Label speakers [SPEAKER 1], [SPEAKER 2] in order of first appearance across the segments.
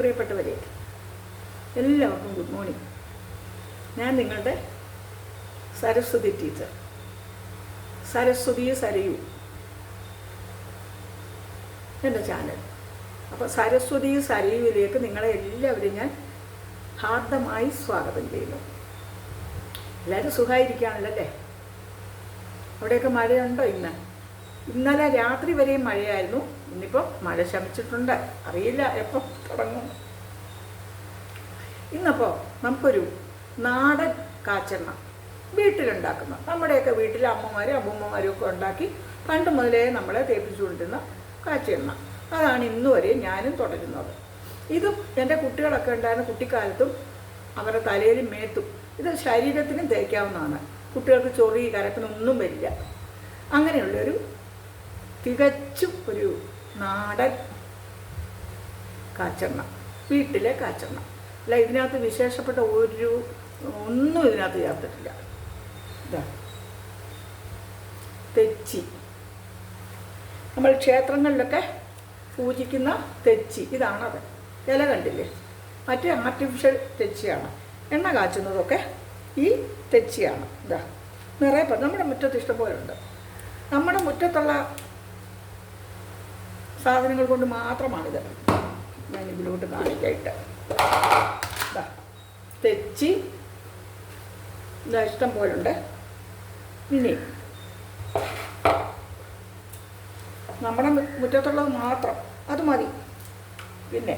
[SPEAKER 1] പ്രിയപ്പെട്ടവരെ, എല്ലാവർക്കും good morning. ഞാൻ നിങ്ങളുടെ സരസ്വതി ടീച്ചർ, സരസ്വതി സരയു എൻ്റെ ചാനൽ. അപ്പോൾ സരസ്വതി സരയുവിലേക്ക് നിങ്ങളെ എല്ലാവരും ഞാൻ ഹാർദമായി സ്വാഗതം ചെയ്യുന്നു. എല്ലാവരും സുഖമായിരിക്കുകയാണല്ലോ അല്ലേ? അവിടെയൊക്കെ മഴയുണ്ടോ? ഇന്നലെ രാത്രി വരെയും മഴയായിരുന്നു. ഇന്നിപ്പോൾ മഴ ശമിച്ചിട്ടുണ്ട്. അറിയില്ല എപ്പോൾ തുടങ്ങും. ഇന്നപ്പോൾ നമുക്കൊരു നാടൻ കാച്ചെണ്ണ വീട്ടിലുണ്ടാക്കുന്ന, നമ്മുടെയൊക്കെ വീട്ടിലെ അമ്മമാരും അമ്മൂമ്മമാരും ഒക്കെ ഉണ്ടാക്കി പണ്ട് മുതലേ നമ്മളെ തേപ്പിച്ചുകൊണ്ടിരുന്ന കാച്ചെണ്ണ, അതാണ് ഇന്ന് വരെ ഞാനും തുടരുന്നത്. ഇതും എൻ്റെ കുട്ടികളൊക്കെ ഉണ്ടായിരുന്ന കുട്ടിക്കാലത്തും അവരുടെ തലയിലും മേത്തും ഇത് ശരീരത്തിനും തേക്കാവുന്നതാണ്. കുട്ടികൾക്ക് ചൊറി കരപ്പിനൊന്നും വരില്ല. അങ്ങനെയുള്ളൊരു തികച്ചും ഒരു നാടൻ കാച്ചെണ്ണ, വീട്ടിലെ കാച്ചെണ്ണ. അല്ല, ഇതിനകത്ത് വിശേഷപ്പെട്ട ഒന്നും ഇതിനകത്ത് ചേർത്തിട്ടില്ല. ഇതാ തെച്ചി, നമ്മൾ ക്ഷേത്രങ്ങളിലൊക്കെ പൂജിക്കുന്ന തെച്ചി, ഇതാണത്. ഇല കണ്ടില്ലേ? മറ്റേ ആർട്ടിഫിഷ്യൽ തെച്ചിയാണ്. എണ്ണ കാച്ചുന്നതൊക്കെ ഈ തെച്ചിയാണ്. ഇതാ നിറയെ നമ്മുടെ മുറ്റത്ത് ഇഷ്ടംപോലെ ഉണ്ട്. നമ്മുടെ മുറ്റത്തുള്ള സാധനങ്ങൾ കൊണ്ട് മാത്രമാണിത് ഞാൻ ഇതിലോട്ട് കാണിക്കായിട്ട്. ഇതാ തെച്ചി, ഇതാ ഇഷ്ടം പോലെ ഉണ്ട്. ഇനി നമ്മുടെ മുറ്റത്തുള്ളത് മാത്രം അത് മതി. പിന്നെ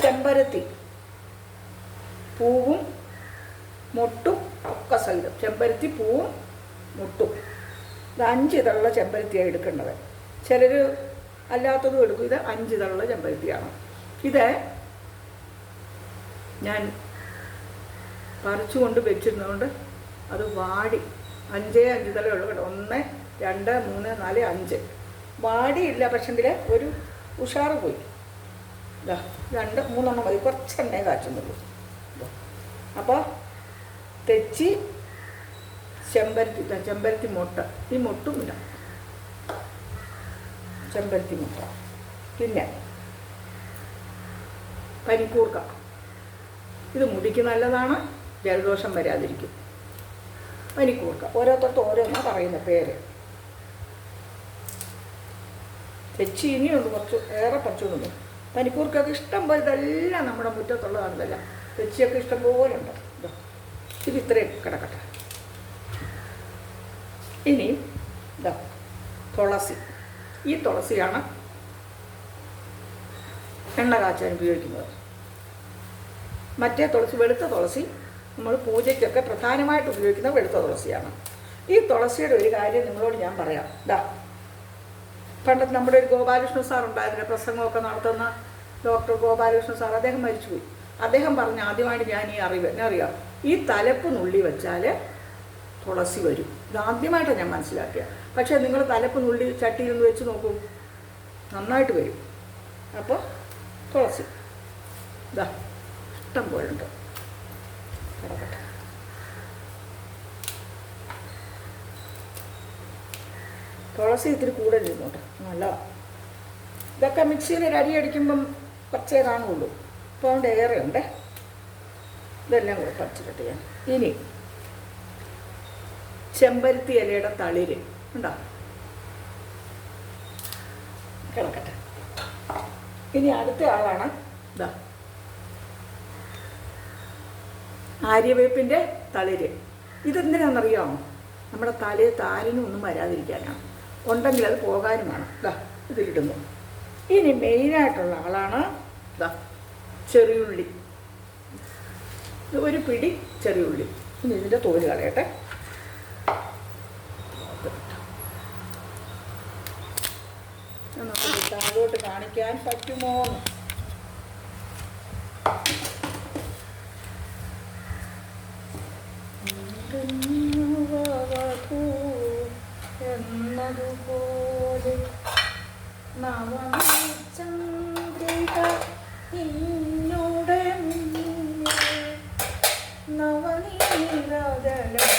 [SPEAKER 1] ചെമ്പരത്തി പൂവും മൊട്ടും ഒക്കെ സഹിതം, ചെമ്പരത്തി പൂവും മുട്ടും. ഇത് 5 ഇതളുള്ള ചെമ്പരത്തിയാണ് എടുക്കേണ്ടത്. ചിലർ അല്ലാത്തതും എടുക്കും. ഇത് 5 ഇതളുള്ള ചെമ്പരത്തിയാണ്. ഇത് ഞാൻ പറിച്ചുകൊണ്ട് വെച്ചിരുന്നതുകൊണ്ട് അത് വാടി 5 ഇതളേ ഉള്ളൂ കേട്ടോ. 1 2 3 4 5 വാടിയില്ല. പക്ഷെങ്കിൽ ഒരു ഉഷാറ് പോയി. ഇതാ 2 3 മതി, കുറച്ചെണ്ണേ കാച്ചുന്നുള്ളൂ. അപ്പോൾ തെച്ചി, ചെമ്പരത്തി, ചെമ്പരത്തി മുട്ട, ഈ മുട്ടും ഇടാം, ചെമ്പരത്തി മുട്ട. പിന്നെ പനിക്കൂർക്ക, ഇത് മുടിക്ക് നല്ലതാണ്, ജലദോഷം വരാതിരിക്കും. പനിക്കൂർക്ക ഓരോരുത്തർക്കും ഓരോന്നാ പറയുന്ന പേര്. തെച്ചി ഇനിയുണ്ട്, കുറച്ച് ഏറെ പറിച്ചുകൊണ്ടു. പനിക്കൂർക്കൊക്കെ ഇഷ്ടം പോലെ, ഇതെല്ലാം നമ്മുടെ മുറ്റത്തുള്ളതാണ്. ഇതെല്ലാം തെച്ചിയൊക്കെ ഇഷ്ടം പോലെ ഉണ്ട്. ഇത് ഇത്രയും കിടക്കട്ടെ. ഇനി ഇതാ തുളസി. ഈ തുളസിയാണ് എണ്ണ കാച്ചാൻ ഉപയോഗിക്കുന്നത്. മറ്റേ തുളസി, വെളുത്ത തുളസി, നമ്മൾ പൂജയ്ക്കൊക്കെ പ്രധാനമായിട്ട് ഉപയോഗിക്കുന്ന വെളുത്ത തുളസിയാണ്. ഈ തുളസിയുടെ ഒരു കാര്യം നിങ്ങളോട് ഞാൻ പറയാം. ഇതാ പണ്ടത്തെ നമ്മുടെ ഒരു ഗോപാലകൃഷ്ണ സാർ ഉണ്ടായിരുന്നില്ല, പ്രസംഗമൊക്കെ നടത്തുന്ന ഡോക്ടർ ഗോപാലകൃഷ്ണ സാർ, അദ്ദേഹം മരിച്ചുപോയി. അദ്ദേഹം പറഞ്ഞ ആദ്യമായിട്ട് ഞാൻ ഈ അറിവ് എന്നെ അറിയാം, ഈ തലപ്പ് നുള്ളി വെച്ചാൽ തുളസി വരും. ഇതാദ്യമായിട്ടാണ് ഞാൻ മനസ്സിലാക്കിയത്. പക്ഷേ നിങ്ങൾ തലപ്പ് നുള്ളി ചട്ടിയിൽ നിന്ന് വെച്ച് നോക്കൂ, നന്നായിട്ട് വരും. അപ്പോൾ തുളസി ഇതാ ഇഷ്ടം പോലെ ഉണ്ട്, കിടക്കട്ടെ. തുളസി ഇത്തിരി കൂടുതൽ ഇരുന്നോട്ടെ, നല്ലതാണ്. ഇതൊക്കെ മിക്സിയിൽ ഒരു അരി അടിക്കുമ്പം കുറച്ചേ കാണുള്ളൂ. അപ്പോൾ അതുകൊണ്ട് ഏറെ ഉണ്ട്. ഇതെല്ലാം കൂടെ പറിച്ചിട്ട് ഞാൻ ഇനി ചെമ്പരത്തി ഇലയുടെ തളിര് ഉണ്ടോ, കിടക്കട്ടെ. ഇനി അടുത്ത ആളാണ് ഇതാ ആര്യവേപ്പിൻ്റെ തളിര്. ഇതെന്തിനാണെന്നറിയാമോ? നമ്മുടെ തലയിൽ താരനും ഒന്നും വരാതിരിക്കാനാണ്. ഉണ്ടെങ്കിൽ അത് പോകാനും വേണം. ഇതാ ഇതിലിടുന്നു. ഇനി മെയിനായിട്ടുള്ള ആളാണ് ഇതാ ചെറിയുള്ളി. ഒരു പിടി ചെറിയുള്ളി. ഇനി ഇതിൻ്റെ തോല് കളയട്ടെ. നമുക്ക് താഴോട്ട് കാണിക്കാൻ പറ്റുമോ? എന്നതുപോലെ നവചന്ദ്രിക ഇന്നോടെ നവനീരതലം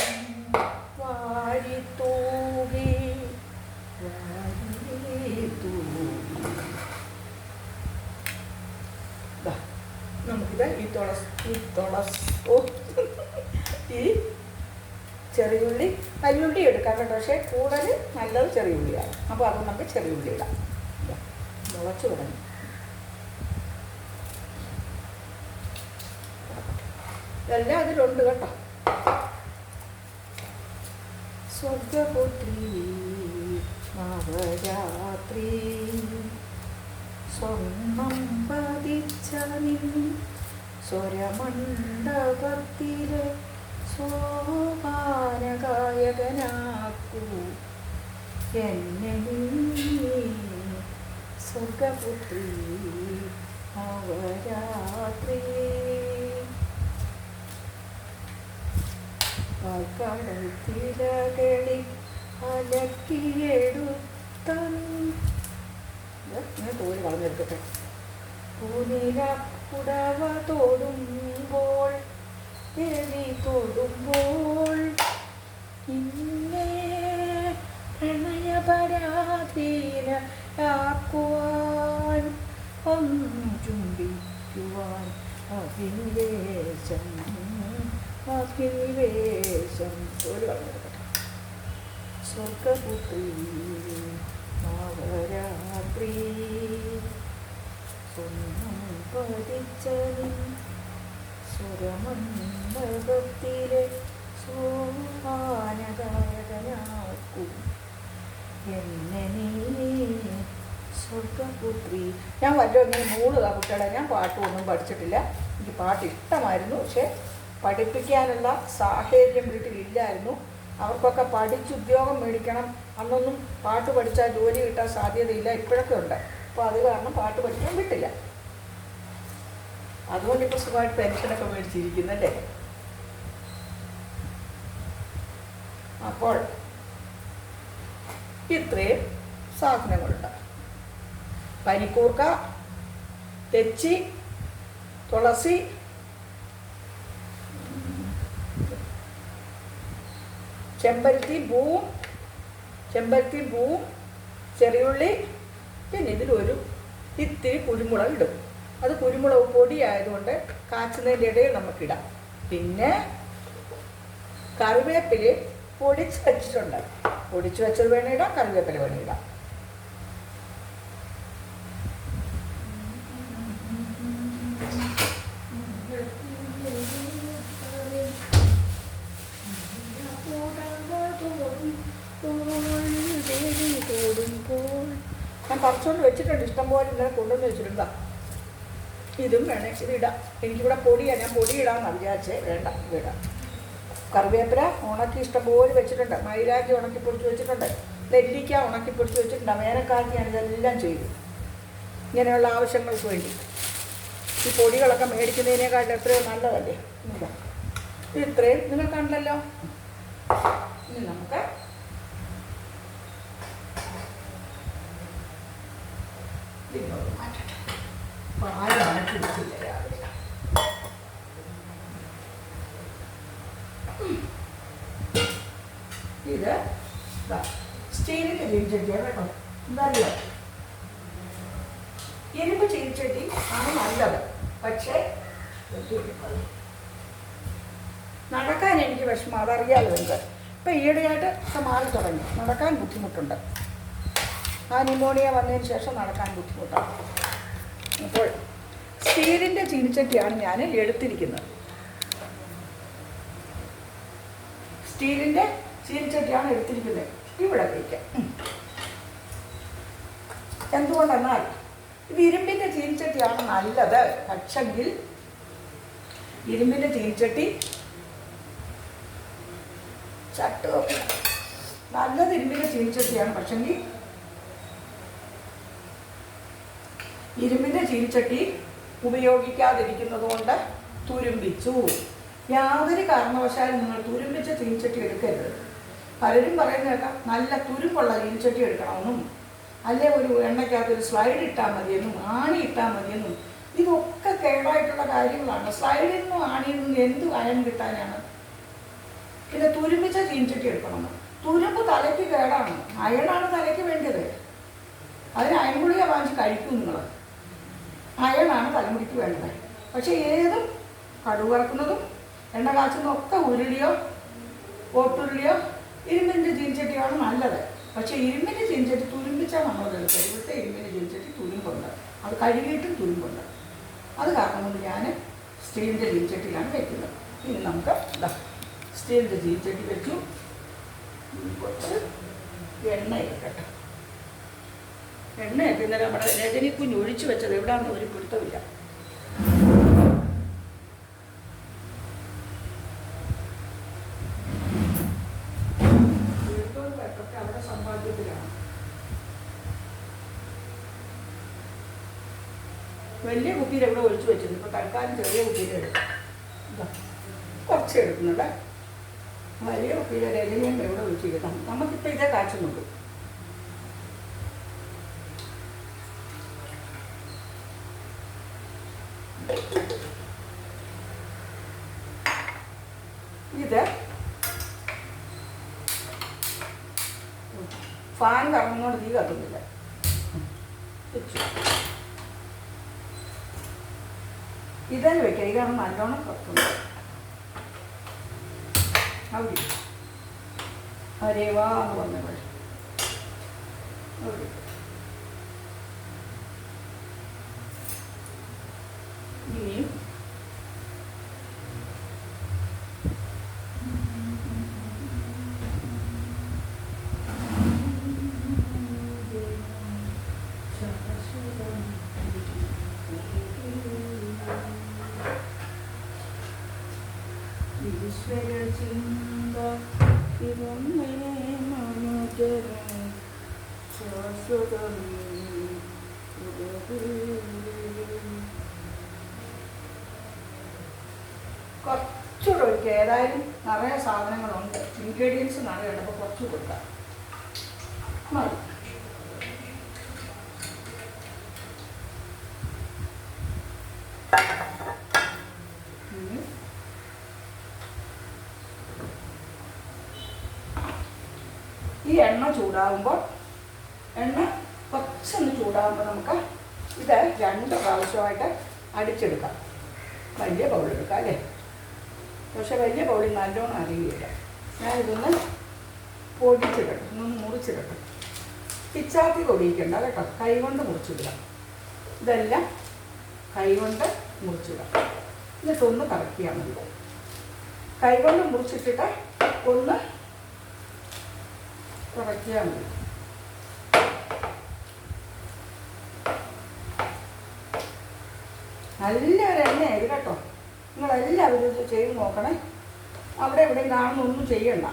[SPEAKER 1] വാരിത്തൂകി നമുക്കിത് ഈ ചെറിയുള്ളി, വലിയുള്ളി എടുക്കാം കേട്ടോ, പക്ഷേ കൂടുതൽ നല്ലത് ചെറിയുള്ളിയാണ്. അപ്പോൾ അത് നമുക്ക് ചെറിയുള്ളി ഇടാം. മുളച്ച് തുടങ്ങി. എല്ലാം അതിലുണ്ട് കേട്ടോ. സ്വർഗപുത്രി നവരാത്രി സ്വർണം പതിച്ച നിൻ സ്വരമണ്ഡപത്തിലെ സോപാനഗായകനാക്കൂ എന്നെ നീ സ്വർഗപുത്രി നവരാത്രി. കടൽ തിരകളിൽ അലക്കിയെടുത്ത തോല് കളഞ്ഞെടുക്കട്ടെ. പൂനില പുടവ തോടുമ്പോൾ എലി തൊടുമ്പോൾ ഇന്നേ പ്രണയപരാധീനയാക്കുവാൻ ഒന്നു ചുംബിക്കുവാൻ അഭിനിവേശം തോല് കളഞ്ഞെടുക്കട്ടെ. സ്വർഗപുത്രി നവരാത്രി സ്വർണം പതിച്ച സുരമണ്ഡപത്തിലെ സോപാനഗായകനാക്കൂ എന്നെ നീ സ്വർഗപുത്രി. ഞാൻ വല്ലതും ഇങ്ങനെ മൂളുക കുട്ടികളെ. ഞാൻ പാട്ടൊന്നും പഠിച്ചിട്ടില്ല. എനിക്ക് പാട്ട് ഇഷ്ടമായിരുന്നു, പക്ഷേ പഠിപ്പിക്കാനുള്ള സാഹചര്യം വീട്ടിലില്ലായിരുന്നു. അവർക്കൊക്കെ പഠിച്ച് ഉദ്യോഗം മേടിക്കണം. അന്നൊന്നും പാട്ട് പഠിച്ചാൽ ജോലി കിട്ടാൻ സാധ്യതയില്ല. ഇപ്പോഴൊക്കെ ഉണ്ട്. അപ്പോൾ അത് കാരണം പാട്ട് പഠിക്കാൻ വിട്ടില്ല. അതുകൊണ്ട് ഇപ്പോൾ സുഖമായിട്ട് പെൻഷനൊക്കെ മേടിച്ചിരിക്കുന്നല്ലേ. അപ്പോൾ ഇത്രയും സാധനങ്ങളുണ്ട്. പനിക്കൂർക്ക, തെച്ചി, തുളസി, ചെമ്പരത്തി പൂവും ചെറിയുള്ളി, പിന്നെ ഇതിലൊരു ഇത്തിരി കുരുമുളക് ഇടും. അത് കുരുമുളക് പൊടി ആയതുകൊണ്ട് കാച്ചുന്നതിൻ്റെ ഇടയിൽ നമുക്കിടാം. പിന്നെ കറിവേപ്പില പൊടിച്ച് വെച്ചിട്ടുണ്ട്. പൊടിച്ച് വെച്ചത് വേണം ഇടാം, കറിവേപ്പില വേണം ഇടാം. ഞാൻ പറിച്ചുകൊണ്ട് വെച്ചിട്ടുണ്ട്. ഇഷ്ടംപോലെ ഇന്നലെ കൊണ്ടുവന്ന് വെച്ചിട്ടുണ്ടാ. ഇതും വേണേ ഇതിടാം. എനിക്കിവിടെ പൊടിയാണ്. ഞാൻ പൊടി ഇടാമെന്നാണ് വിചാരിച്ചേ. വേണ്ട, ഇതിടാം. കറിവേപ്പില ഉണക്കി ഇഷ്ടംപോലെ വെച്ചിട്ടുണ്ട്. മൈലാഞ്ചി ഉണക്കി പൊടിച്ച് വെച്ചിട്ടുണ്ട്. നെല്ലിക്ക ഉണക്കി പൊടിച്ച് വെച്ചിട്ടുണ്ട്. വേനൽക്കാലത്ത് ഞാൻ ഇതെല്ലാം ചെയ്തു ഇങ്ങനെയുള്ള ആവശ്യങ്ങൾക്ക് വേണ്ടി. ഈ പൊടികളൊക്കെ മേടിക്കുന്നതിനേക്കാളും എത്രയോ നല്ലതല്ലേ. ഇത്രയും നിങ്ങൾ കണ്ടല്ലോ. ഇനി നമുക്ക് ഇത് സ്റ്റീലിൻ്റെ ചീനിച്ചട്ടിയാണ് കേട്ടോ. എന്തായാലും ഇരുമ്പ് ചീനിച്ചട്ടി ആണ് നല്ലത്. പക്ഷേ നടക്കാൻ എനിക്ക് വിഷമം, അതറിയാലോ എനിക്ക്. ഇപ്പം ഈയിടെയായിട്ട് ഒക്കെ മാറി തുടങ്ങി. നടക്കാൻ ബുദ്ധിമുട്ടുണ്ട്. ആ ന്യൂമോണിയ വന്നതിന് ശേഷം നടക്കാൻ ബുദ്ധിമുട്ടാണ്. അപ്പോൾ സ്റ്റീലിൻ്റെ ചീനിച്ചട്ടിയാണ് ഞാൻ എടുത്തിരിക്കുന്നത്. സ്റ്റീലിൻ്റെ ചീനിച്ചട്ടിയാണ് എടുത്തിരിക്കുന്നത്. ഇവിടെ വയ്ക്കാം. എന്തുകൊണ്ടെന്നാൽ ഇത് ഇരുമ്പിൻ്റെ ചീനിച്ചട്ടിയാണ് നല്ലത്. പക്ഷെങ്കിൽ ഇരുമ്പിൻ്റെ ചീനിച്ചട്ടി നല്ലത് ഇരുമ്പിൻ്റെ ചീനിച്ചട്ടിയാണ്. പക്ഷെങ്കിൽ ഇരുമ്പിൻ്റെ ചീനിച്ചട്ടി ഉപയോഗിക്കാതിരിക്കുന്നത് കൊണ്ട് തുരുമ്പിച്ചു. യാതൊരു കാരണവശാലും നിങ്ങൾ തുരുമ്പിച്ച ചീനിച്ചട്ടി എടുക്കരുത്. പലരും പറയുന്നത് കേൾക്കാം, നല്ല തുരുമ്പുള്ള ചീനിച്ചട്ടി എടുക്കണമെന്നും, അല്ലെ ഒരു എണ്ണയ്ക്കകത്തൊരു സ്ലൈഡ് ഇട്ടാൽ മതിയെന്നും, ആണി ഇട്ടാൽ മതിയെന്നും. ഇതൊക്കെ കേടായിട്ടുള്ള കാര്യങ്ങളാണ്. സ്ലൈഡിൽ നിന്നും ആണിയിൽ നിന്നും എന്ത് അയൺ കിട്ടാനാണ്? പിന്നെ തുരുമ്പിച്ച ചീനിച്ചട്ടി എടുക്കണം. തുരുമ്പ് തലയ്ക്ക് കേടാണ്. അയണാണ് തലയ്ക്ക് വേണ്ടത്. അതിന് അയൺഗുളിക വാങ്ങിച്ച് കഴിക്കും നിങ്ങൾ. അയണാണ് തലമുടിക്ക് വേണ്ടത്. പക്ഷേ ഏതും കടുക് വറക്കുന്നതും എണ്ണ കാച്ചുന്നതും ഒക്കെ ഉരുളിയോ ഓട്ടുരുളിയോ ഇരുമ്പിൻ്റെ ചീൻചട്ടിയാണ് നല്ലത്. പക്ഷേ ഇരുമ്പിൻ്റെ ചീൻചട്ടി തുരുമ്പിച്ചാൽ നമ്മളത് എടുക്കുക. ഇവിടുത്തെ ഇരുമ്പിൻ്റെ ചീൻചട്ടി തുരുമ്പുണ്ട്, അത് കഴുകിയിട്ടും തുരുമ്പുണ്ട്. അത് കാരണം കൊണ്ട് ഞാൻ സ്റ്റീലിൻ്റെ ചീൻചട്ടിയിലാണ് വയ്ക്കുന്നത്. ഇനി നമുക്ക് സ്റ്റീലിൻ്റെ ചീൻചട്ടി വെച്ചു. കുറച്ച് എണ്ണ ഇരിക്കട്ടെ. എണ്ണയൊക്കെ ഇന്നലെ നമ്മുടെ രജനി കുഞ്ഞ് ഒഴിച്ചു വെച്ചത് എവിടെയാണെന്ന് ഒരു പിടുത്തമില്ല. അവിടെ സമ്പാദ്യത്തിലാണ്. വലിയ കുപ്പിയിൽ എവിടെ ഒഴിച്ചു വെച്ചത്. ഇപ്പോൾ തൽക്കാലം ചെറിയ കുപ്പിയിൽ എടുക്കും. കുറച്ച് എടുക്കുന്നുണ്ട്. വലിയ കുപ്പിയിൽ രജനിയും എവിടെ ഒഴിച്ചിരിക്കണം. നമുക്കിപ്പോൾ ഇതേ കാച്ചുന്നുള്ളൂ. ഇത് ഫാൻ കറങ്ങുന്നോണ്ട് തീ കത്തുന്നില്ല. ഇതന്നെ വെക്കാം. ഇതാണ് നല്ലോണം കത്തുന്നത്. അവിടെ അരേവാന്ന് പറഞ്ഞ ഇനിയും ഈശ്വരചിന്ത ഇതൊന്നേ മനോജരം ശാശ്വതം. കുറച്ചുകൂടെ ഒഴിക്കുക. ഏതായാലും നിറയെ സാധനങ്ങളുണ്ട്, ഇൻഗ്രീഡിയൻസ് നിറയുണ്ട്. അപ്പോൾ കുറച്ച് കൊടുക്കാം. മതി. ഈ എണ്ണ ചൂടാകുമ്പോൾ കുറച്ചൊന്ന് ചൂടാകുമ്പോൾ നമുക്ക് ഇത് 2 പ്രാവശ്യമായിട്ട് അടിച്ചെടുക്കാം. വലിയ ബൗളെടുക്കാം അല്ലേ? പക്ഷെ വലിയ ബൗളിൽ നല്ലോണം അറിയില്ല. ഞാനിതൊന്ന് പൊടിച്ചിടട്ടെ, ഒന്ന് മുറിച്ചിടട്ടെ. പിച്ചാത്തി പൊടിയിക്കണ്ട കേട്ടോ, കൈകൊണ്ട് മുറിച്ചിടുക. ഇതെല്ലാം കൈകൊണ്ട് മുറിച്ചിടാം. എന്നിട്ടൊന്ന് കറക്കിയാൽ മതി. കൈകൊണ്ട് മുറിച്ചിട്ടിട്ട് ഒന്ന് കുറയ്ക്കാൻ മതി. നല്ലൊരു എണ്ണയാണ് ഇത് കേട്ടോ. നിങ്ങളെല്ലാവരും ഇത് ചെയ്ത് നോക്കണേ. അവിടെ എവിടെയും കാണുന്നൊന്നും ചെയ്യണ്ട.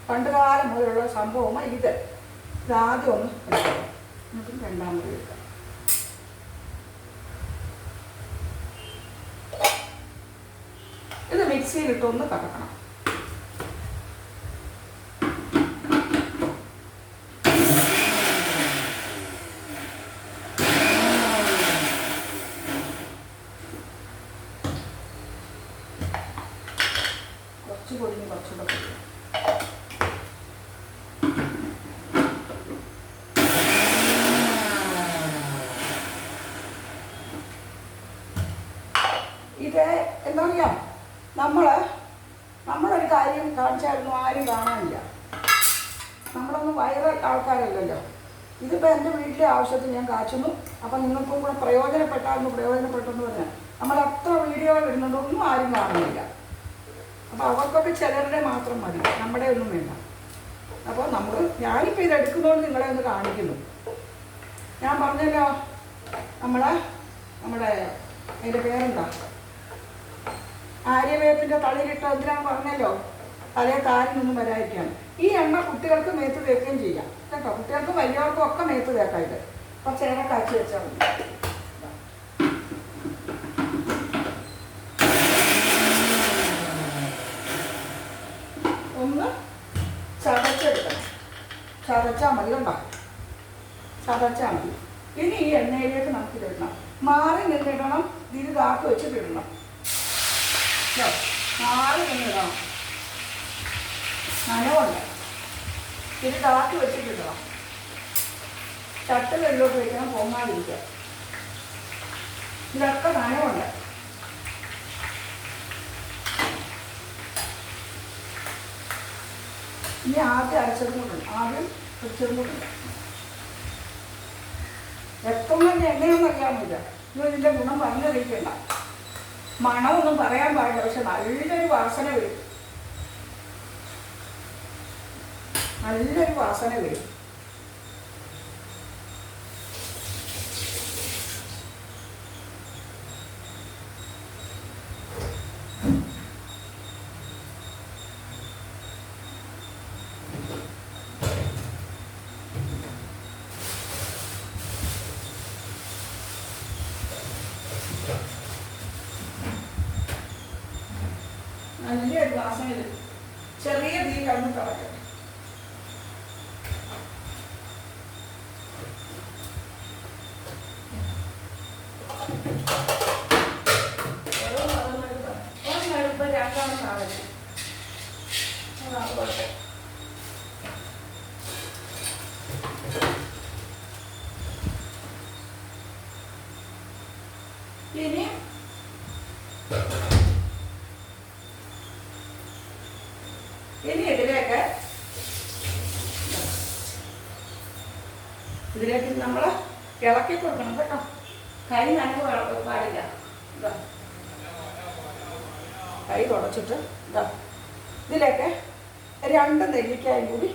[SPEAKER 1] പണ്ട് കാലം മുതലുള്ള സംഭവമാണ് ഇത്. ഇതാദ്യം ഒന്ന് എടുക്കണം, എന്നിട്ടും രണ്ടാമത് എടുക്കാം. ഇത് മിക്സിയിലിട്ടൊന്ന് കറക്കണം. കുറച്ചുകൂടെ ഇത് എന്താ പറയുക, നമ്മളൊരു കാര്യം കാണിച്ചായിരുന്നു, ആരും കാണാനില്ല. നമ്മളൊന്നും വൈറൽ ആൾക്കാരല്ലല്ലോ. ഇതിപ്പോൾ എൻ്റെ വീട്ടിലെ ആവശ്യത്തിന് ഞാൻ കാച്ചുന്നു. അപ്പം നിങ്ങൾക്കും കൂടെ പ്രയോജനപ്പെട്ടെന്ന് പറഞ്ഞാൽ നമ്മൾ അത്ര വീഡിയോ ഇടുന്നതൊന്നും ആരും കാണുന്നില്ല. അപ്പോൾ അവർക്കൊക്കെ ചിലരുടെ മാത്രം മതി, നമ്മുടെ ഒന്നും വേണ്ട. അപ്പോൾ ഞാനിപ്പോൾ ഇത് എടുക്കുന്നതുകൊണ്ട് നിങ്ങളെ ഒന്ന് കാണിക്കുന്നു. ഞാൻ പറഞ്ഞല്ലോ നമ്മുടെ അതിൻ്റെ പേരെന്താ, ആര്യവേപ്പിൻ്റെ തളിരിട്ട് എന്തിനാണ് പറഞ്ഞല്ലോ, തലേ കാലിനൊന്നും വരാതിരിക്കാൻ. ഈ എണ്ണ കുട്ടികൾക്ക് മേത്ത് തേക്കുകയും ചെയ്യാം കേട്ടോ. കുട്ടികൾക്കും വലിയവർക്കും ഒക്കെ മേത്ത് തേക്കാം. ഇത് കുറച്ച് ഏറെ കാച്ചി വെച്ചാൽ മതി. ഒന്ന് ചതച്ചെടുക്കണം. ചതച്ചാൽ മതി കണ്ടോ, ചതച്ചാൽ മതി. ഇനി ഈ എണ്ണയിലേക്ക് നമുക്ക് ഇടണം. മാറി നിന്നിടണം. ഇതിൽ കാത്ത് വെച്ചിട്ടിടണം. മാറി നിന്നിടണം. നനവുണ്ട്. ഇത് കാത്ത് വെച്ചിട്ടിടണം. ചട്ട വെള്ളോട്ട് വയ്ക്കണം, പൊങ്ങാതിരിക്കുക. ഇതൊക്കെ നനവുണ്ട്. ഇനി ആദ്യം അരച്ചതും കൂടെ ആദ്യം പൊരിച്ചതും കൂടെ എത്ര എണ്ണയൊന്നും അറിയാമില്ല. ഇനി ഇതിൻ്റെ ഗുണം പറഞ്ഞറിയിക്കണ്ട. മണമൊന്നും പറയാൻ പാടില്ല, പക്ഷെ നല്ലൊരു വാസന വരും. നല്ലൊരു വാസന വരും. നല്ലൊരു വാസന വരും. ചെറിയ തീ കിടന്ന് തിളക്കട്ടെ. ഇനി ഇതിലേക്ക് നമ്മൾ ഇളക്കി കൊടുക്കണം കേട്ടോ. കൈ നനവ് പാടില്ല. ഇതാ കൈ തുടച്ചിട്ട് ഇതാ ഇതിലേക്ക് 2 നെല്ലിക്കായും കൂടി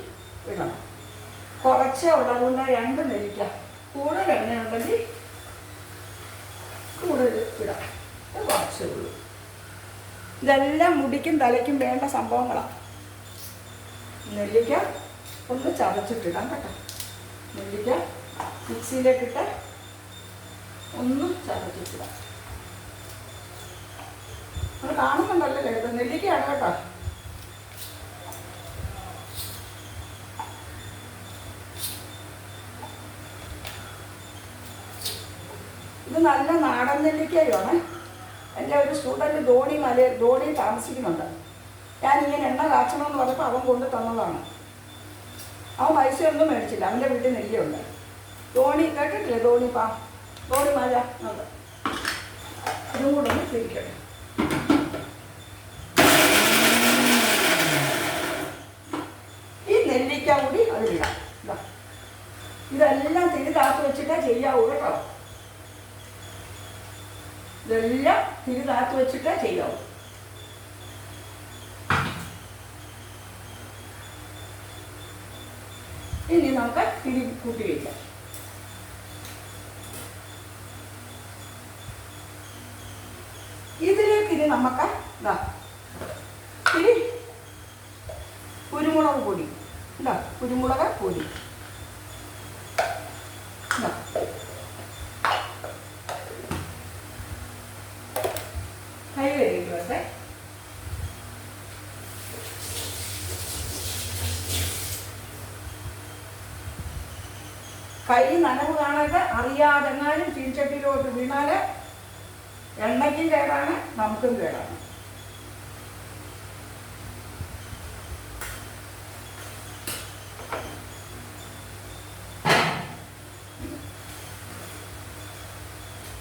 [SPEAKER 1] ഇടണം. കുറച്ചേ ഉള്ളതുകൊണ്ട് 2 നെല്ലിക്ക. കൂടുതൽ എണ്ണയുണ്ടെങ്കിൽ കൂടുതൽ ഇടാം. കുറച്ചേ ഉള്ളൂ. ഇതെല്ലാം മുടിക്കും തലയ്ക്കും വേണ്ട സംഭവങ്ങളാണ്. നെല്ലിക്ക ഒന്ന് ചതച്ചിട്ടിടാം കേട്ടോ. നെല്ലിക്ക മിക്സിയിലേക്കിട്ട് ഒന്ന് ചതച്ചിട്ടിടാം. അത് കാണുന്നുണ്ടല്ലേ, ഇത് നെല്ലിക്കയാണ് കേട്ടോ. ഇത് നല്ല നാടൻ നെല്ലിക്കയാണ്. എൻ്റെ ഒരു സ്റ്റുഡൻറ്റ് ധോണി താമസിക്കുന്നുണ്ട്. ഞാനിങ്ങനെ എണ്ണ കാച്ചണമെന്ന് പറഞ്ഞപ്പോൾ അവൻ കൊണ്ട് തന്നതാണ്. അവൻ പൈസയൊന്നും മേടിച്ചില്ല. അവൻ്റെ വീട്ടിൽ നെല്ലിയുണ്ട്. ധോണി കേട്ടിട്ടില്ലേ? ധോണി മല. അത് ഇതും കൂടെ ഒന്ന് തിരിക്കട്ടെ. ഈ നെല്ലിക്ക കൂടി അതിലിടാം. ഇതെല്ലാം തിരിതാത്ത് വെച്ചിട്ടേ ചെയ്യാവൂ കേട്ടോ. ഇതെല്ലാം തിരിതാത്ത് വെച്ചിട്ടേ ചെയ്യാവൂ. ഇനി നമുക്ക് തിരി കൂട്ടി വയ്ക്കാം. ഇതിലേക്ക് ഇനി നമുക്ക് ഇനി കുരുമുളക് പൊടി കുരുമുളക് പൊടി കൈ കഴുകിയിട്ട് കൈ നനവ് കാണാതെ അറിയാതെങ്ങാനും ചീൻചട്ടിയിലോട്ട് വീണാൽ എണ്ണയ്ക്കും കേടാണ്, നമുക്കും കേടാണ്.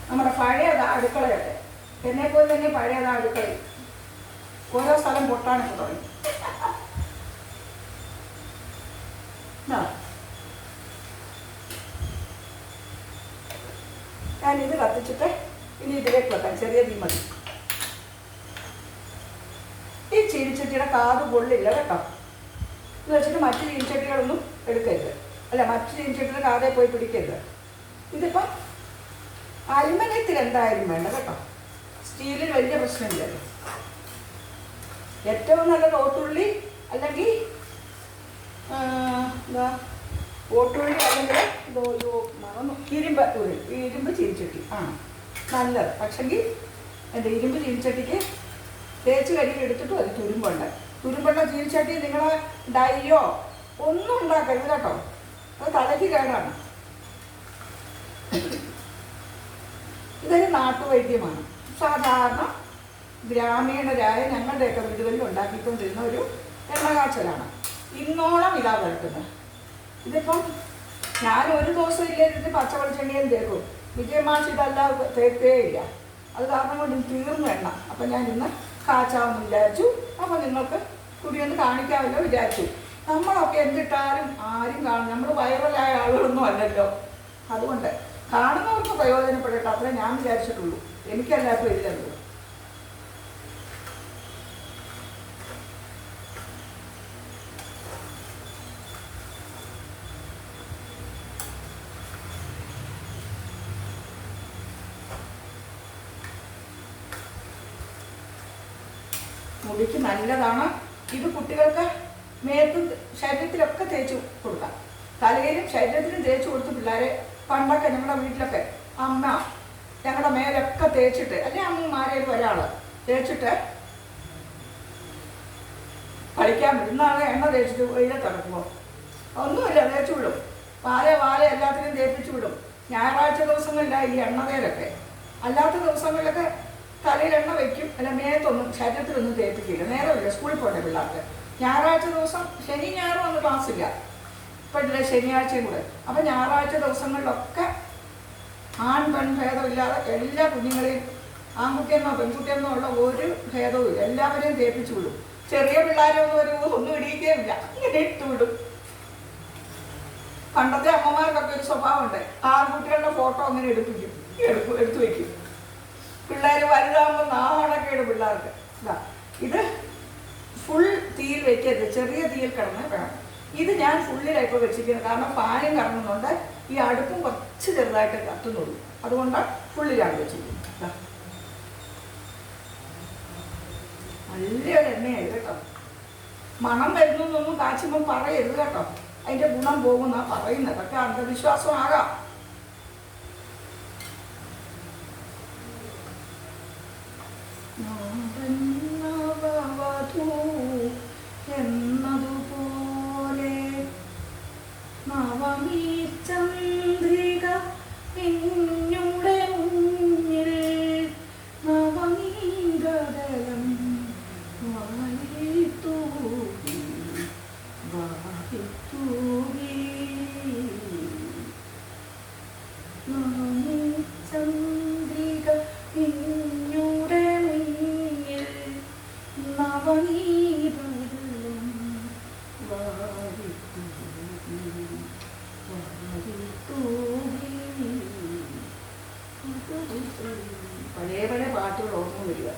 [SPEAKER 1] നമ്മുടെ പഴയതാ അടുക്കളയൊക്കെ എന്നെപ്പോലെ തന്നെ പഴയതാ അടുക്കളയിൽ ഓരോ സ്ഥലം പൊട്ടാനൊക്കെ തുടങ്ങി. ഞാനിത് കത്തിച്ചിട്ട് ഇനി ഇതിലേക്ക് വെക്കാം. ചെറിയ തീ മതി. ഈ ചീനിച്ചട്ടിയുടെ കാത് പൊള്ളില്ല കേട്ടോ. ഇത് വെച്ചിട്ട് മറ്റു ചീനിച്ചട്ടികളൊന്നും എടുക്കരുത്. അല്ല, മറ്റു ചീനിച്ചട്ടിയുടെ കാതെ പോയി പിടിക്കരുത്. ഇതിപ്പം അലുമിനിയത്തിൽ എന്തായാലും വേണ്ട കേട്ടോ. സ്റ്റീലിൽ വലിയ പ്രശ്നമില്ലല്ലോ. ഏറ്റവും നല്ലത് ഓട്ടുള്ളി അല്ലെങ്കിൽ ഓട്ടുള്ളി അല്ലെങ്കിൽ ഇരുമ്പ് ചീനിച്ചട്ടി ആണ് നല്ലത്. പക്ഷെങ്കിൽ എൻ്റെ ഇരുമ്പ് ചീനിച്ചട്ടിക്ക് തേച്ച് കഴുകി എടുത്തിട്ടും അത് തുരുമ്പുള്ള ചീനിച്ചട്ടി നിങ്ങൾ ഡൈയോ ഒന്നും ഉണ്ടാക്കരുത് കേട്ടോ. അത് തലയ്ക്ക് കേടാണ്. ഇതൊരു നാട്ടുവൈദ്യമാണ്. സാധാരണ ഗ്രാമീണരായ ഞങ്ങളുടെയൊക്കെ വീടുകളിൽ ഉണ്ടാക്കിക്കൊണ്ടിരുന്ന ഒരു എണ്ണകാച്ചലാണ്. ഇന്നോളം ഇതാ വരട്ടുന്നത്. ഇതിപ്പം ഞാൻ ഒരു ദിവസം ഇല്ലാതിട്ട് പച്ചവെളിച്ചെണ്ണയിൽ തേക്കും. വിജയമാഷ് ഇതല്ല തേക്കുകയില്ല. അത് കാരണം കൊണ്ട് തീർന്നു എണ്ണ. അപ്പം ഞാൻ ഇന്ന് കാച്ചാമെന്ന് വിചാരിച്ചു. അപ്പോൾ നിങ്ങൾക്ക് കൂടി ഒന്ന് കാണിക്കാമല്ലോ വിചാരിച്ചു. നമ്മളൊക്കെ എന്തിട്ടാലും ആരും കാണും, നമ്മൾ വൈറലായ ആളുകളൊന്നും അല്ലല്ലോ. അതുകൊണ്ട് കാണുന്നവർക്ക് പ്രയോജനപ്പെടട്ടെ, അത്രേ ഞാൻ വിചാരിച്ചിട്ടുള്ളൂ. എനിക്കല്ലാത്ത ഇല്ലല്ലോ. മുടിക്ക് നല്ലതാണ് ഇത്. കുട്ടികൾക്ക് മേത്ത് ശരീരത്തിലൊക്കെ തേച്ച് കൊടുക്കാം. തലയിലും ശരീരത്തിലും തേച്ച് കൊടുത്ത് പിള്ളേരെ പണ്ടൊക്കെ ഞങ്ങളുടെ വീട്ടിലൊക്കെ അമ്മ ഞങ്ങളുടെ മേലൊക്കെ തേച്ചിട്ട്, അല്ലെങ്കിൽ അമ്മമാരേലും ഒരാൾ തേച്ചിട്ട് കളിക്കാൻ വിടും. ഇന്നാണ് എണ്ണ തേച്ചിട്ട് വെയിലത്തിറക്കുമോ? ഒന്നുമില്ല, തേച്ച് വിടും. വാല എല്ലാത്തിനും തേപ്പിച്ച് വിടും. ഞായറാഴ്ച ദിവസങ്ങളിലാണ് ഈ എണ്ണ തേരൊക്കെ. അല്ലാത്ത ദിവസങ്ങളിലൊക്കെ തലയിൽ എണ്ണ വയ്ക്കും, അല്ല മേത്തൊന്നും ശരീരത്തിലൊന്നും തേപ്പിക്കില്ല. നേരമില്ല, സ്കൂളിൽ പോട്ടെ പിള്ളേർക്ക്. ഞായറാഴ്ച ദിവസം ശനി ഞായറും ഒന്നും ക്ലാസ്സില്ല, ഇപ്പോഴില്ല ശനിയാഴ്ചയും കൂടെ. അപ്പം ഞായറാഴ്ച ദിവസങ്ങളിലൊക്കെ ആൺ പെൺ ഭേദമില്ലാതെ എല്ലാ കുഞ്ഞുങ്ങളെയും, ആൺകുട്ടിയെന്നോ പെൺകുട്ടിയെന്നോ ഉള്ള ഒരു ഭേദവും ഇല്ല, എല്ലാവരെയും തേപ്പിച്ചു വിടും. ചെറിയ പിള്ളേരൊന്നും ഒന്നും ഇടിയിക്കുകയില്ല, ഇങ്ങനെ ഇട്ട് വിടും. പണ്ടത്തെ അമ്മമാർക്കൊക്കെ ഒരു സ്വഭാവമുണ്ട്, ആൺകുട്ടികളുടെ ഫോട്ടോ അങ്ങനെ എടുത്തു വയ്ക്കും. പിള്ളേർ വലുതാകുമ്പോൾ നാണക്കേട് പിള്ളേർക്ക്. ഇത് ഫുൾ തീയിൽ വെക്കരുത്, ചെറിയ തീയിൽ കിടന്ന് വേണം. ഇത് ഞാൻ ഫുള്ളിലാണ് ഇപ്പോൾ വെച്ചിരിക്കുന്നത്, കാരണം ഫാനും കറങ്ങുന്നുണ്ട്, ഈ അടുപ്പും കുറച്ച് ചെറുതായിട്ട് കത്തുന്നുള്ളൂ. അതുകൊണ്ടാണ് ഫുള്ളിലാണ് വെച്ചിരിക്കുന്നത്. നല്ലൊരു എണ്ണയായി കേട്ടോ. മണം വരുന്നു എന്നൊന്നും കാച്ചുമ്പം പറയരുത് കേട്ടോ, അതിൻ്റെ ഗുണം പോകുമെന്നാണ് പറയുന്നത്. അതൊക്കെ അന്ധവിശ്വാസമാകാം. എന്നതുപോലെ നവമീ ചന്ദ്രിക നിന്നുടെ മുന്നിൽ നവമീകടലം വാരിത്തൂകി വാരിത്തൂകി. നവമീ ചന്ദ്രിക നിന്നുടെ മുന്നിൽ നവമീകടലം പഴയ പഴയ പാട്ടുകൾ ഓർമ്മ വരിക.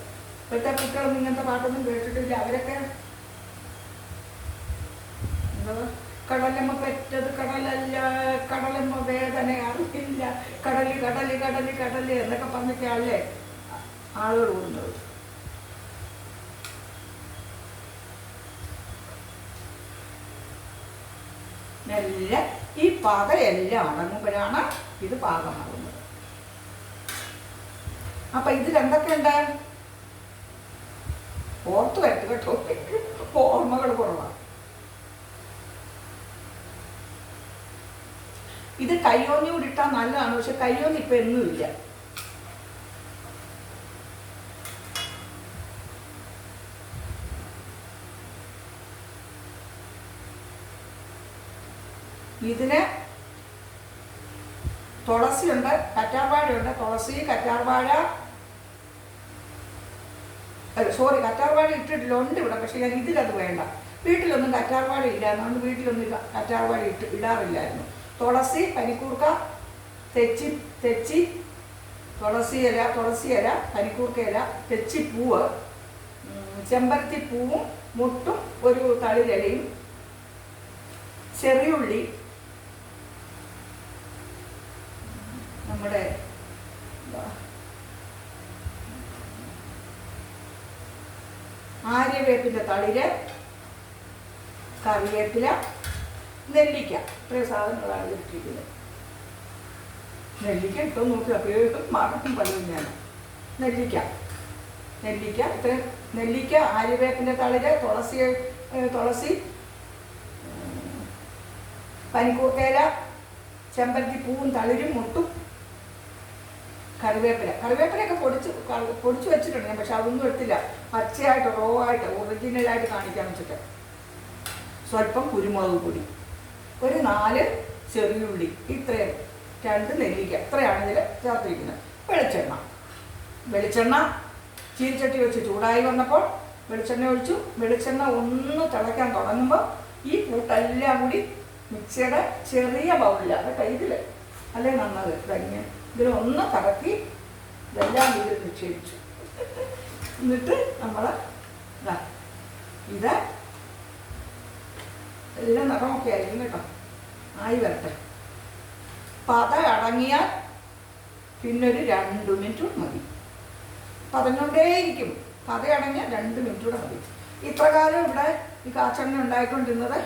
[SPEAKER 1] ഇപ്പോഴത്തെ കുട്ടികളൊന്നും ഇങ്ങനത്തെ പാട്ടൊന്നും കേട്ടിട്ടില്ല. അവരൊക്കെ കടലമ്മ പെറ്റത് കടലല്ല, കടലമ്മ വേദന അറിയില്ല, കടല് കടല് കടല് കടല് എന്നൊക്കെ പറഞ്ഞൊക്കെയല്ലേ ആളുകൾ ഓടുന്നത്. മെല്ലെ ഈ പകയെല്ലാം അടങ്ങുമ്പോഴാണ് ഇത് പാകമാകുന്നത്. അപ്പൊ ഇതിൽ എന്തൊക്കെയുണ്ട് ഓർത്തു വരട്ടെ കേട്ടോ, ഓർമ്മകൾ കുറവാണ്. ഇത് കയ്യോന്നി കൂടി ഇട്ടാൽ നല്ലതാണ്, പക്ഷെ കയ്യോന്നി ഇപ്പൊ എന്നുമില്ല. ഇതിന് തുളസിയുണ്ട്, കറ്റാർവാഴയുണ്ട്. തുളസി, കറ്റാർവാഴ, കറ്റാർവാഴ ഇട്ടിട്ടില്ല, ഉണ്ട് ഇവിടെ, പക്ഷെ ഞാൻ ഇതിലത് വേണ്ട. വീട്ടിലൊന്നും കറ്റാർവാഴ ഇല്ലായിരുന്നു, അതുകൊണ്ട് വീട്ടിലൊന്നും കറ്റാർവാഴ ഇടാറില്ലായിരുന്നു. തുളസി, പനിക്കൂർക്ക, തെച്ചി, തുളസിയില, പനിക്കൂർക്കയില, തെച്ചിപ്പൂവ്, ചെമ്പരത്തിപ്പൂവും മുട്ടും ഒരു തളിരലയും, ചെറിയുള്ളി, നമ്മുടെ ആര്യവേപ്പിൻ്റെ തളിര്, കറിവേപ്പില, നെല്ലിക്ക. ഇത്രയും സാധനങ്ങളാണ് ഇട്ടിരിക്കുന്നത്. നെല്ലിക്ക ഇട്ടോ നോക്കുക, പേരും മറക്കും പലതും ഞാൻ. നെല്ലിക്ക ഇത്രയും നെല്ലിക്ക, ആര്യവേപ്പിൻ്റെ തളിര്, തുളസി, പനിക്കൂർക്കയില, ചെമ്പരത്തി പൂവും തളിരും മുട്ടും, കറിവേപ്പിലയൊക്കെ പൊടിച്ച് വെച്ചിട്ടുണ്ട് ഞാൻ, പക്ഷെ അതൊന്നും എടുത്തില്ല. പച്ചയായിട്ട് റോ ആയിട്ട് ഒറിജിനലായിട്ട് കാണിക്കാൻ വെച്ചിട്ട്. സ്വല്പം കുരുമുളക് പൊടി, ഒരു 4 ചെറിയുള്ളി, ഇത്രയും 2 നെല്ലിക്ക, ഇത്രയാണ് ഇതിൽ ചേർത്തിരിക്കുന്നത്. വെളിച്ചെണ്ണ ചീനിച്ചട്ടി വെച്ച് ചൂടായി വന്നപ്പോൾ വെളിച്ചെണ്ണ ഒഴിച്ചു. വെളിച്ചെണ്ണ ഒന്ന് തിളയ്ക്കാൻ തുടങ്ങുമ്പോൾ ഈ കൂട്ടെല്ലാം കൂടി മിക്സിയുടെ ചെറിയ ബൗളിലാണ് കേട്ടോ ഇതിൽ, അല്ലേ നന്നത് തന്നെ ഇതിലൊന്ന് കറക്കി ഇതെല്ലാം ഇതിൽ നിക്ഷേപിച്ചു. എന്നിട്ട് നമ്മൾ ഇത് എല്ലാം നിറമൊക്കെ ആയിരിക്കും കേട്ടോ, ആയി വരട്ടെ. പത അടങ്ങിയാൽ പിന്നൊരു 2 മിനിറ്റ് മതി. പതഞ്ഞോണ്ടേയിരിക്കും. പതയടങ്ങിയാൽ 2 മിനിറ്റ് കൂടെ മതി. ഇപ്രകാരം ഇവിടെ ഈ കാച്ചെണ്ണ ഉണ്ടായിക്കൊണ്ടിരുന്നത്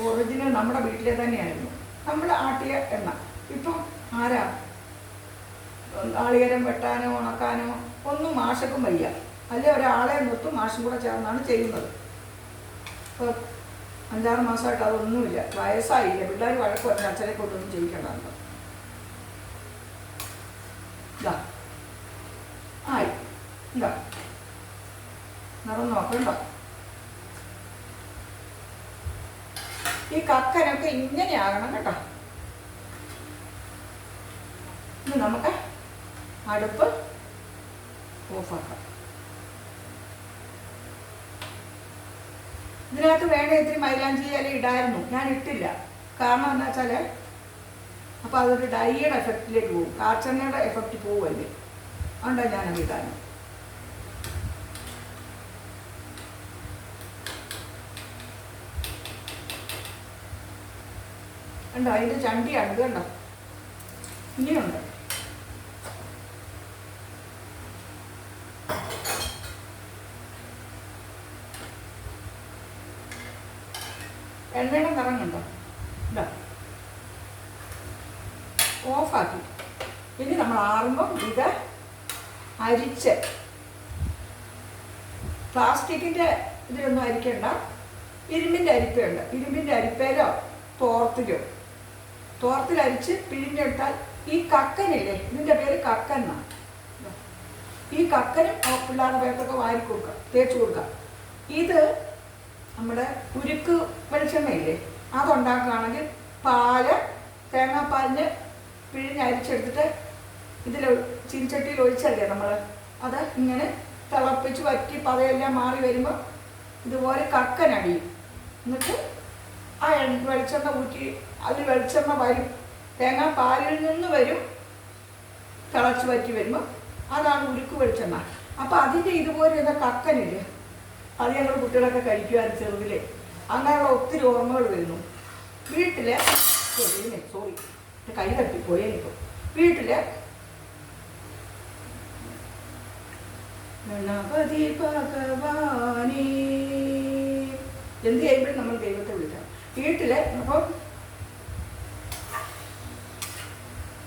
[SPEAKER 1] ഒറിജിനൽ നമ്മുടെ വീട്ടിലെ തന്നെയായിരുന്നു. നമ്മൾ ആട്ടിയ എണ്ണ. ഇപ്പം ആരാ നാളികേരം വെട്ടാനോ ഉണക്കാനോ ഒന്നും മാഷക്കും വയ്യ. അല്ലെ ഒരാളെ നിർത്തും, മാഷും കൂടെ ചേർന്നാണ് ചെയ്യുന്നത്. ഇപ്പോൾ 5-6 മാസമായിട്ട് അതൊന്നുമില്ല. വയസ്സായില്ല. പിള്ളേർ വഴക്ക് പറഞ്ഞ അച്ഛനെ കൊണ്ടൊന്നും ചെയ്യിക്കണ്ടെന്ന്. ഇതാ ആയി, ഇതാ നിറം നോക്കണ്ട. ഈ കക്കനൊക്കെ ഇങ്ങനെ ആകണം കേട്ടോ. ഇനി നമുക്ക് അടുപ്പ് ഓഫാക്കാം. ഇതിനകത്ത് വേണേ ഇത്തിരി മൈലാഞ്ചി ഇല ഇടായിരുന്നു, ഞാൻ ഇട്ടില്ല. കാരണം എന്താ വെച്ചാൽ അപ്പോൾ അതൊരു ഡൈയുടെ എഫക്റ്റിലേക്ക് പോകും, കാച്ചെണ്ണയുടെ എഫക്റ്റ് പോവുമല്ലേ, അതുകൊണ്ടാണ് ഞാനത് ഇടാൻ. കണ്ടോ അതിൻ്റെ ചണ്ടിയാണ് ഇത്, കണ്ടോ ഇനിയുണ്ട്. എണ്ണയുടെ നിറം കണ്ടോ, ഇതാ ഓഫാക്കി. ഇനി നമ്മൾ ആറുമ്പം ഇത് അരിച്ച്, പ്ലാസ്റ്റിക്കിൻ്റെ ഇതിലൊന്നും അരിക്കണ്ട, ഇരുമ്പിൻ്റെ അരിപ്പയുണ്ട്, ഇരുമ്പിൻ്റെ അരിപ്പയിലോ തോർത്തിലരിച്ച് പിഴിഞ്ഞെടുത്താൽ ഈ കക്കനില്ലേ, ഇതിൻ്റെ പേര് കക്കനാണ്. ഈ കക്കനും പിള്ളേരുടെ പേർക്കൊക്കെ വാരി കൊടുക്കുക, തേച്ച് കൊടുക്കുക. ഇത് നമ്മുടെ ഉരുക്ക് വെളിച്ചെണ്ണയില്ലേ, അതുണ്ടാക്കുകയാണെങ്കിൽ പാല് തേങ്ങാപ്പാലിന് പിഴിഞ്ഞരിച്ചെടുത്തിട്ട് ഇതിൽ ചീനിച്ചട്ടിയിൽ ഒഴിച്ചല്ലേ നമ്മൾ അത് ഇങ്ങനെ തിളപ്പിച്ച് വറ്റി പതയെല്ലാം മാറി വരുമ്പോൾ ഇതുപോലെ കക്കനടിയും. എന്നിട്ട് ആ വെളിച്ചെണ്ണ ഊറ്റി അതിൽ വെളിച്ചെണ്ണ വരും, തേങ്ങാപ്പാലിൽ നിന്ന് വരും, തിളച്ച് വറ്റി വരുമ്പോൾ അതാണ് ഉരുക്ക് വെളിച്ചെണ്ണ. അപ്പോൾ അതിൻ്റെ ഇതുപോലെ എന്താ കക്കനില്ലേ, അത് ഞങ്ങൾ കുട്ടികളൊക്കെ കഴിക്കുമായിരുന്നു ചെറുതിലെ. അങ്ങനെയുള്ള ഒത്തിരി ഓർമ്മകൾ വരുന്നു. വീട്ടിൽ സോറി കൈ തട്ടിപ്പോയേനിപ്പോൾ. വീട്ടിൽ ഗണപതി ഭഗവാനേ എന്ത് ചെയ്യുമ്പോഴും നമ്മൾ ദൈവത്തെ വിളിക്കണം. വീട്ടിൽ അപ്പം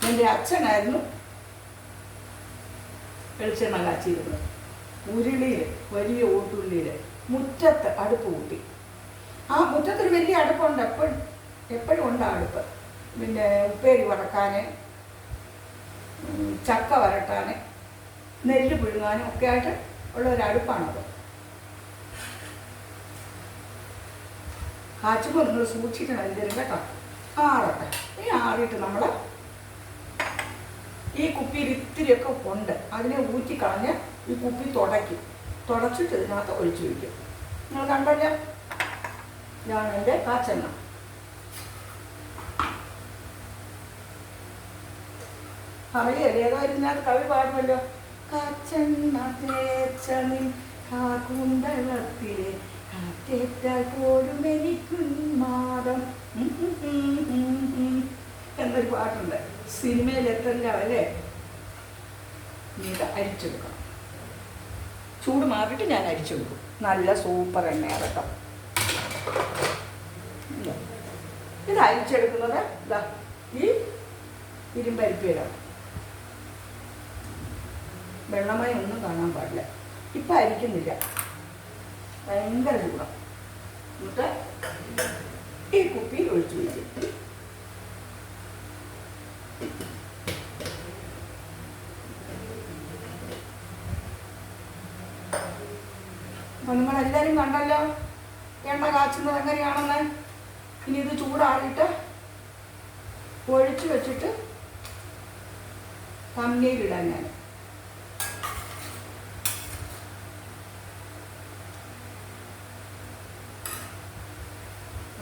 [SPEAKER 1] എൻ്റെ അച്ഛനായിരുന്നു വെളിച്ചെണ്ണ കാച്ചിരുന്നത്. ഉരുളിയിൽ, വലിയ ഓട്ടുള്ളിയിൽ മുറ്റത്ത് അടുപ്പ് കൂട്ടി. ആ മുറ്റത്തൊരു വലിയ അടുപ്പുണ്ട്, എപ്പോഴും ഉണ്ട് അടുപ്പ്. പിന്നെ ഉപ്പേരി വറക്കാൻ, ചക്ക വരട്ടാൻ, നെല്ല് പുഴുങ്ങാനും ഒക്കെ ആയിട്ട് ഉള്ള ഒരു അടുപ്പാണത്. കാച്ചുമ്പോൾ നിങ്ങൾ സൂക്ഷിക്കണം എന്തെങ്കിലും കേട്ടോ. ആറട്ടെ. ഈ ആറിയിട്ട് നമ്മൾ ഈ കുപ്പിയിൽ ഇത്തിരിയൊക്കെ ഉണ്ട്, അതിനെ ഊറ്റിക്കളഞ്ഞ് ഈ കുപ്പി തുടച്ചിട്ട് ഇതിനകത്ത് ഒഴിച്ചു വയ്ക്കും. നിങ്ങൾ കണ്ടല്ലോ, ഇതാണ് എൻ്റെ കാച്ചെണ്ണ. അറിയല്ലേ ഏതോ ഇതിനകത്ത് കവി പാടുമല്ലോ, കാച്ചെണ്ണ തേച്ചണിൽ കാകുന്തളത്തിലെ കാറ്റേറ്റാൽ പോലും എനിക്കുന്മാദം എന്നൊരു പാട്ടുണ്ട്. സിനിമയിൽ എത്തല്ല അല്ലേ. ഇത് അരിച്ചെടുക്കണം. ചൂട് മാറിയിട്ട് ഞാൻ അരിച്ചെടുക്കും. നല്ല സൂപ്പർ എണ്ണയാണ് കേട്ടോ. ഇത് അരിച്ചെടുക്കുന്നത് ഇതാ ഈ ഇരുമ്പരിപ്പയിലാണ്. വെള്ളമായി ഒന്നും കാണാൻ പാടില്ല. ഇപ്പം അരിക്കുന്നില്ല, ഭയങ്കര ചൂടാണ്. എന്നിട്ട് ഈ കുപ്പിയിൽ ഒഴിച്ചു വയ്ക്കും. അപ്പം നിങ്ങളെല്ലാവരും കണ്ടല്ലോ എണ്ണ കാച്ചുന്നത് എങ്ങനെയാണെന്ന്. ഇനി ഇത് ചൂടാറിയിട്ട് ഒഴിച്ചു വെച്ചിട്ട് കമ്മിയിലിടാൻ ഞാൻ.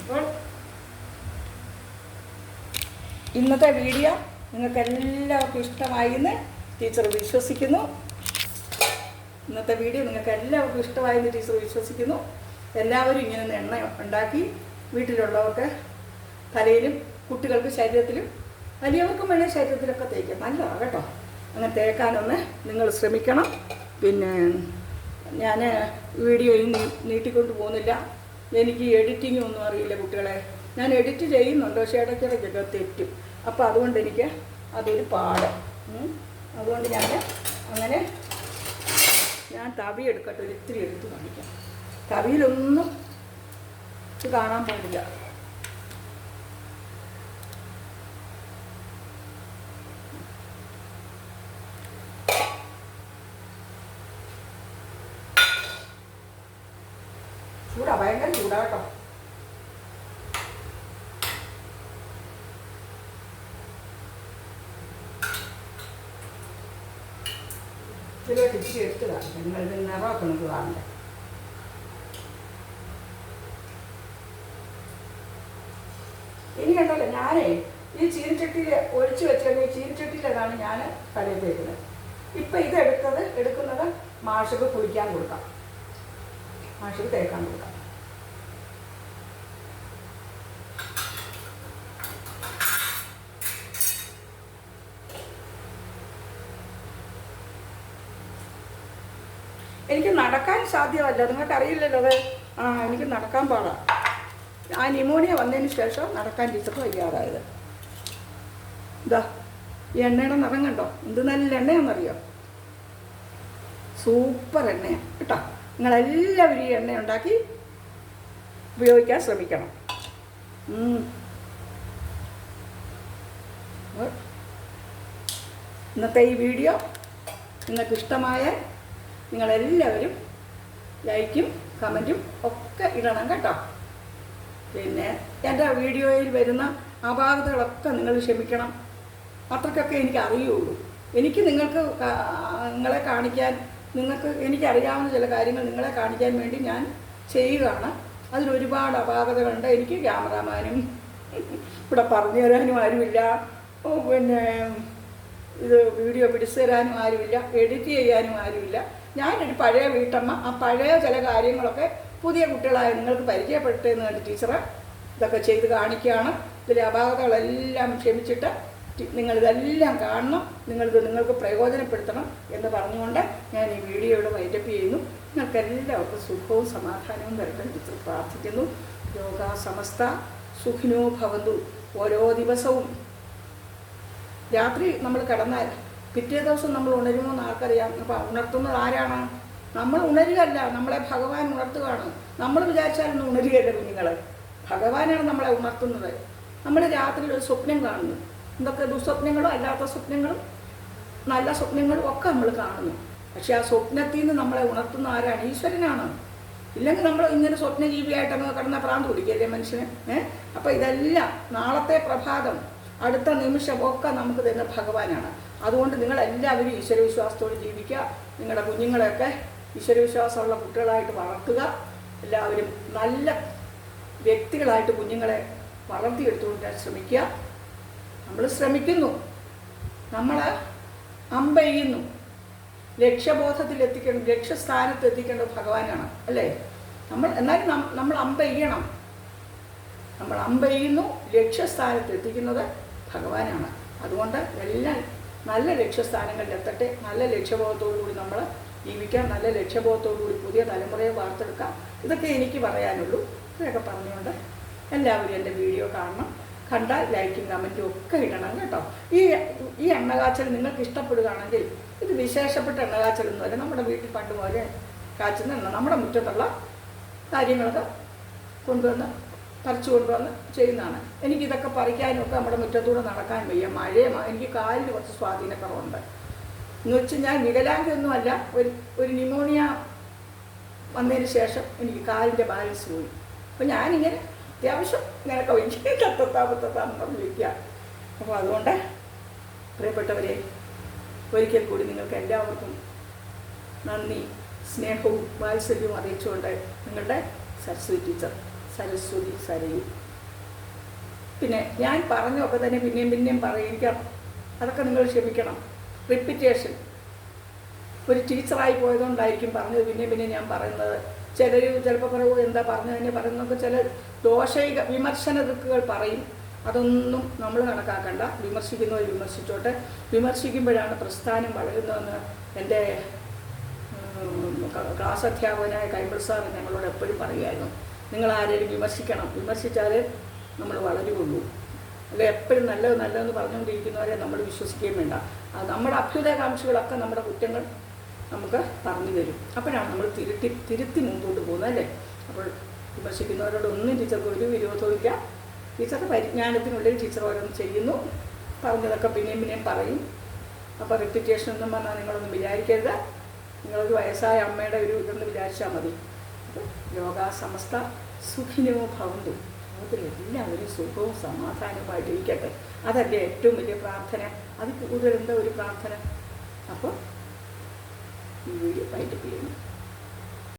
[SPEAKER 1] അപ്പോൾ ഇന്നത്തെ വീഡിയോ നിങ്ങൾക്ക് എല്ലാവർക്കും ഇഷ്ടമായി എന്ന് ടീച്ചർ വിശ്വസിക്കുന്നു. ഇന്നത്തെ വീഡിയോ നിങ്ങൾക്ക് എല്ലാവർക്കും ഇഷ്ടമായി എന്ന് ടീച്ചർ വിശ്വസിക്കുന്നു. എല്ലാവരും ഇങ്ങനെ എണ്ണ ഉണ്ടാക്കി വീട്ടിലുള്ളവർക്ക് തലയിലും കുട്ടികൾക്ക് ശരീരത്തിലും വലിയവർക്കും വേണേൽ ശരീരത്തിലൊക്കെ തേക്കാം. നല്ലതാണ് കേട്ടോ. അങ്ങനെ തേക്കാനൊന്ന് നിങ്ങൾ ശ്രമിക്കണം. പിന്നെ ഞാൻ വീഡിയോയിൽ നീട്ടിക്കൊണ്ട് പോകുന്നില്ല. എനിക്ക് എഡിറ്റിംഗ് ഒന്നും അറിയില്ല കുട്ടികളെ. ഞാൻ എഡിറ്റ് ചെയ്യുന്നുണ്ട്, പക്ഷേ ഇടയ്ക്കിടയ്ക്കൊക്കെ തെറ്റും. അപ്പോൾ അതുകൊണ്ട് എനിക്ക് അതൊരു പാട്. അതുകൊണ്ട് ഞാൻ തവി എടുക്കട്ടെ, ഒരു ഇത്തിരി എടുത്ത് കാണിക്കാം. തവിയിലൊന്നും ഇത് കാണാൻ പാടില്ല. ചൂടാ, ഭയങ്കര ചൂടാ കേട്ടോ. ഇതിലോട്ട് ഇച്ചിരി എടുത്ത് കാണും. നിങ്ങളിത് നിറമൊക്കെ നമുക്ക് കാണണ്ടേ. ഇനി കണ്ടല്ലോ, ഞാനേ ഈ ചീനിച്ചട്ടിയിൽ ഒഴിച്ച് വെച്ചത് ഈ ചീനിച്ചട്ടിയിലാണ് ഞാൻ തലയിൽ തേക്കുന്നത്. ഇപ്പം ഇത് എടുക്കുന്നത് മാഷക്ക് കുളിക്കാൻ കൊടുക്കാം, മാഷക്ക് തേക്കാൻ കൊടുക്കാം. എനിക്ക് നടക്കാൻ സാധ്യമല്ല, നിങ്ങൾക്കറിയില്ലല്ലോ അത്. എനിക്ക് നടക്കാൻ പാടാം. ആ ന്യൂമോണിയ വന്നതിന് ശേഷം നടക്കാൻ ടീച്ചർക്ക് വയ്യാതായത്. ഇതാ ഈ എണ്ണയുടെ നിറം കണ്ടോ, എന്ത് നല്ല എണ്ണയാണെന്നറിയോ. സൂപ്പർ എണ്ണയാണ് കേട്ടോ. നിങ്ങളെല്ലാവരും ഈ എണ്ണ ഉണ്ടാക്കി ഉപയോഗിക്കാൻ ശ്രമിക്കണം. ഇന്നത്തെ ഈ വീഡിയോ നിങ്ങൾക്ക് ഇഷ്ടമായ നിങ്ങളെല്ലാവരും ലൈക്കും കമൻറ്റും ഒക്കെ ഇടണം കേട്ടോ. പിന്നെ എൻ്റെ വീഡിയോയിൽ വരുന്ന അപാകതകളൊക്കെ നിങ്ങൾ ക്ഷമിക്കണം. അത്രയ്ക്കൊക്കെ എനിക്ക് അറിയുള്ളൂ. എനിക്ക് നിങ്ങളെ കാണിക്കാൻ, എനിക്കറിയാവുന്ന ചില കാര്യങ്ങൾ നിങ്ങളെ കാണിക്കാൻ വേണ്ടി ഞാൻ ചെയ്യുകയാണ്. അതിലൊരുപാട് അപാകതകളുണ്ട്. എനിക്ക് ക്യാമറാമാനും ഇവിടെ പറഞ്ഞു തരാനും ആരുമില്ല, പിന്നെ ഇത് വീഡിയോ പിടിച്ചു തരാനും ആരുമില്ല, എഡിറ്റ് ചെയ്യാനും ആരുമില്ല. ഞാനൊരു പഴയ വീട്ടമ്മ. ആ പഴയ ചില കാര്യങ്ങളൊക്കെ പുതിയ കുട്ടികളായ നിങ്ങൾക്ക് പരിചയപ്പെട്ടെന്ന് കണ്ട് ടീച്ചറ് ഇതൊക്കെ ചെയ്ത് കാണിക്കുകയാണ്. ഇതിലെ അപാകതകളെല്ലാം ക്ഷമിച്ചിട്ട് നിങ്ങളിതെല്ലാം കാണണം, നിങ്ങൾക്ക് പ്രയോജനപ്പെടുത്തണം എന്ന് പറഞ്ഞുകൊണ്ട് ഞാൻ ഈ വീഡിയോയുടെ വൈൻഡപ്പ് ചെയ്യുന്നു. നിങ്ങൾക്ക് എല്ലാവർക്കും സുഖവും സമാധാനവും വരട്ടെ ടീച്ചർ പ്രാർത്ഥിക്കുന്നു. യോഗാ സമസ്ത സുഖിനോ ഭവന്തു. ഓരോ ദിവസവും രാത്രി നമ്മൾ കിടന്നാൽ പിറ്റേ ദിവസം നമ്മൾ ഉണരുമോ എന്ന് ആർക്കറിയാം. അപ്പം ഉണർത്തുന്നത് ആരാണ്? നമ്മൾ ഉണരുകയല്ല, നമ്മളെ ഭഗവാൻ ഉണർത്തുകയാണ്. നമ്മൾ വിചാരിച്ചാലൊന്നും ഉണരുകയല്ല കുഞ്ഞുങ്ങൾ, ഭഗവാനാണ് നമ്മളെ ഉണർത്തുന്നത്. നമ്മൾ രാത്രി ഒരു സ്വപ്നം കാണുന്നു. എന്തൊക്കെ ദുസ്വപ്നങ്ങളും അല്ലാത്ത സ്വപ്നങ്ങളും നല്ല സ്വപ്നങ്ങളും ഒക്കെ നമ്മൾ കാണുന്നു. പക്ഷെ ആ സ്വപ്നത്തിൽ നിന്ന് നമ്മളെ ഉണർത്തുന്ന ആരാണ്? ഈശ്വരനാണ്. ഇല്ലെങ്കിൽ നമ്മൾ ഇങ്ങനെ സ്വപ്നജീവിയായിട്ടങ്ങ് കിടന്ന പ്രാന്ത് പിടിക്കല്ലേ മനുഷ്യന്. അപ്പം ഇതെല്ലാം നാളത്തെ പ്രഭാതം, അടുത്ത നിമിഷം ഒക്കെ നമുക്ക് തരുന്ന ഭഗവാനാണ്. അതുകൊണ്ട് നിങ്ങളെല്ലാവരും ഈശ്വരവിശ്വാസത്തോട് ജീവിക്കുക. നിങ്ങളുടെ കുഞ്ഞുങ്ങളെയൊക്കെ ഈശ്വരവിശ്വാസമുള്ള കുട്ടികളായിട്ട് വളർത്തുക. എല്ലാവരും നല്ല വ്യക്തികളായിട്ട് കുഞ്ഞുങ്ങളെ വളർത്തിയെടുത്തുകൊണ്ടിരാൻ ശ്രമിക്കുക. നമ്മൾ ശ്രമിക്കുന്നു, നമ്മൾ അമ്പെയ്യുന്നു. ലക്ഷ്യബോധത്തിൽ എത്തിക്കണം, ലക്ഷ്യസ്ഥാനത്ത് എത്തിക്കേണ്ടത് ഭഗവാനാണ് അല്ലേ. എന്നാലും നമ്മൾ അമ്പെയ്യണം. നമ്മൾ അമ്പെയ്യുന്നു, ലക്ഷ്യസ്ഥാനത്ത് എത്തിക്കുന്നത് ഭഗവാനാണ്. അതുകൊണ്ട് എല്ലാം നല്ല ലക്ഷ്യസ്ഥാനങ്ങളിൽ എത്തട്ടെ. നല്ല ലക്ഷ്യബോധത്തോടു കൂടി നമ്മൾ ജീവിക്കാം, നല്ല ലക്ഷ്യബോധത്തോടു കൂടി പുതിയ തലമുറയെ വാർത്തെടുക്കാം. ഇതൊക്കെ എനിക്ക് പറയാനുള്ളൂ. ഇതൊക്കെ പറഞ്ഞുകൊണ്ട് എല്ലാവരും എൻ്റെ വീഡിയോ കാണണം. കണ്ടാൽ ലൈക്കും കമൻറ്റും ഒക്കെ ഇടണം കേട്ടോ. ഈ എണ്ണകാച്ചൽ നിങ്ങൾക്ക് ഇഷ്ടപ്പെടുകയാണെങ്കിൽ, ഇത് വിശേഷപ്പെട്ട എണ്ണകാച്ചലൊന്നുമല്ല, നമ്മുടെ വീട്ടിൽ പണ്ട് പോലെ കാച്ചുന്ന എണ്ണ, നമ്മുടെ മുറ്റത്തുള്ള കാര്യങ്ങളൊക്കെ പറിച്ചു കൊണ്ടുവന്ന് ചെയ്യുന്നതാണ്. എനിക്കിതൊക്കെ പറിക്കാനൊക്കെ നമ്മുടെ മുറ്റത്തൂടെ നടക്കാൻ വയ്യ, മഴയുമാണ്. എനിക്ക് കാലിന് കുറച്ച് സ്വാധീനക്കുറവുണ്ട് എന്ന് വെച്ച് ഞാൻ വികലാംഗമൊന്നുമല്ല. ഒരു ന്യൂമോണിയ വന്നതിന് ശേഷം എനിക്ക് കാലിൻ്റെ ബാലൻസ് പോയി. അപ്പോൾ ഞാനിങ്ങനെ അത്യാവശ്യം ഇങ്ങനെയൊക്കെ വയ്ക്കുക, തത്തത്താന്ന് പറഞ്ഞ് വയ്ക്കുക. അപ്പോൾ അതുകൊണ്ട് പ്രിയപ്പെട്ടവരെ, ഒരിക്കൽ കൂടി നിങ്ങൾക്ക് എല്ലാവർക്കും നന്ദി, സ്നേഹവും വാത്സല്യവും അറിയിച്ചുകൊണ്ട് നിങ്ങളുടെ സരസ്വതി ടീച്ചർ സരസ്വതി സരയു. പിന്നെ ഞാൻ പറഞ്ഞൊക്കെ തന്നെ പിന്നെയും പിന്നെയും പറയിക്കാം, അതൊക്കെ നിങ്ങൾ ക്ഷമിക്കണം. റിപ്പീറ്റേഷൻ. ഒരു ടീച്ചറായി പോയതുകൊണ്ടായിരിക്കും പറഞ്ഞത് പിന്നെയും പിന്നെ ഞാൻ പറയുന്നത്. ചിലർ ചിലപ്പോൾ പറയും എന്താ പറഞ്ഞതിനെ പറയുന്നതൊക്കെ ചില ദോഷൈക വിമർശന ദിക്കുകൾ പറയും. അതൊന്നും നമ്മൾ കണക്കാക്കണ്ട. വിമർശിക്കുന്നവർ വിമർശിച്ചോട്ടെ. വിമർശിക്കുമ്പോഴാണ് പ്രസ്ഥാനം വളരുന്നതെന്ന് എൻ്റെ ക്ലാസ് അധ്യാപകനായ കൈമൾ സാർ ഞങ്ങളോട് എപ്പോഴും പറയുമായിരുന്നു. നിങ്ങൾ ആരെയും വിമർശിക്കണം, വിമർശിച്ചാലേ നമ്മൾ വളരുകയുള്ളൂ. അല്ല എപ്പോഴും നല്ലത് നല്ലതെന്ന് പറഞ്ഞുകൊണ്ടിരിക്കുന്നവരെ നമ്മൾ വിശ്വസിക്കുകയും വേണ്ട. അത് നമ്മുടെ അഭ്യുദയകാംക്ഷികളൊക്കെ നമ്മുടെ കുറ്റങ്ങൾ നമുക്ക് പറഞ്ഞു തരും. അപ്പോഴാണ് നമ്മൾ തിരുത്തി മുമ്പോട്ട് പോകുന്നത് അല്ലേ. അപ്പോൾ വിമർശിക്കുന്നവരോടൊന്നും ടീച്ചർക്ക് ഒരു വിരോധവും ഇല്ല. ടീച്ചറുടെ പരിജ്ഞാനത്തിനുള്ളിൽ ടീച്ചർ ഓരോന്ന് ചെയ്യുന്നു, പറഞ്ഞതൊക്കെ പിന്നെയും പിന്നെയും പറയും. അപ്പോൾ റിപ്പീറ്റേഷൻ ഒന്നും പറഞ്ഞാൽ നിങ്ങളൊന്നും വിചാരിക്കരുത്. നിങ്ങളൊരു വയസ്സായ അമ്മയുടെ ഒരു ഇതൊന്ന് വിചാരിച്ചാൽ മതി. അപ്പോൾ ലോകാ സമസ്ത സുഖിനോ ഭവന്തു. അതിലെല്ലാവരും സുഖവും സമാധാനവുമായിട്ടിരിക്കട്ടെ. അതല്ലേ ഏറ്റവും വലിയ പ്രാർത്ഥന. അത് കൂടുതൽ എന്താ ഒരു പ്രാർത്ഥന. അപ്പോൾ ഈ വീഡിയോ വൈൻഡപ്പ് ചെയ്യുന്നു.